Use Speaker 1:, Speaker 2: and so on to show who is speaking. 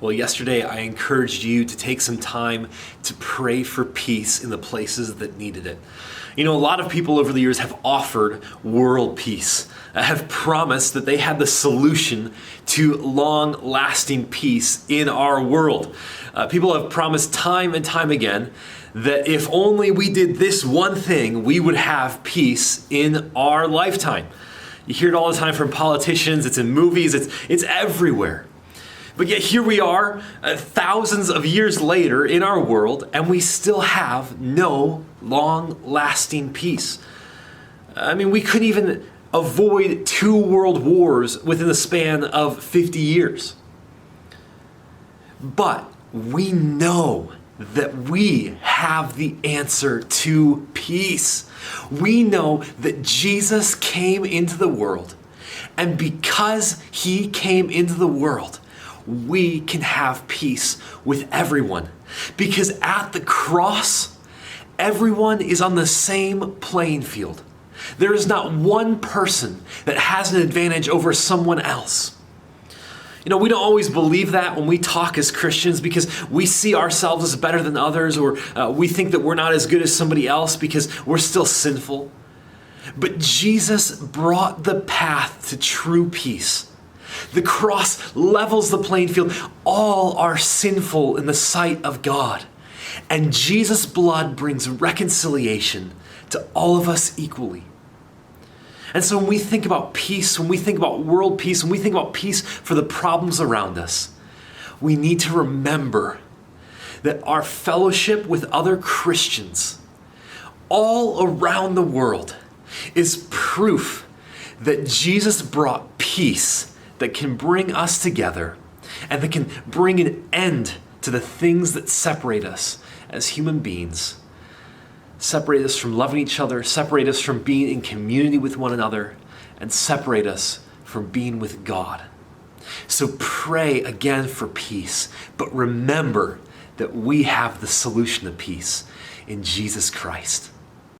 Speaker 1: Well, yesterday I encouraged you to take some time to pray for peace in the places that needed it. You know, a lot of people over the years have offered world peace, have promised that they had the solution to long-lasting peace in our world. People have promised time and time again that if only we did this one thing, we would have peace in our lifetime. You hear it all the time from politicians, it's in movies, it's everywhere. But yet here we are, thousands of years later in our world, and we still have no long-lasting peace. I mean, we couldn't even avoid 2 world wars within the span of 50 years. But we know that we have the answer to peace. We know that Jesus came into the world, and because he came into the world, we can have peace with everyone. Because at the cross, everyone is on the same playing field. There is not one person that has an advantage over someone else. You know, we don't always believe that when we talk as Christians because we see ourselves as better than others, or we think that we're not as good as somebody else because we're still sinful. But Jesus brought the path to true peace. The cross levels the playing field. All are sinful in the sight of God. And Jesus' blood brings reconciliation to all of us equally. And so when we think about peace, when we think about world peace, when we think about peace for the problems around us, we need to remember that our fellowship with other Christians all around the world is proof that Jesus brought peace that can bring us together and that can bring an end to the things that separate us as human beings. Separate us from loving each other, separate us from being in community with one another, and separate us from being with God. So pray again for peace, but remember that we have the solution to peace in Jesus Christ.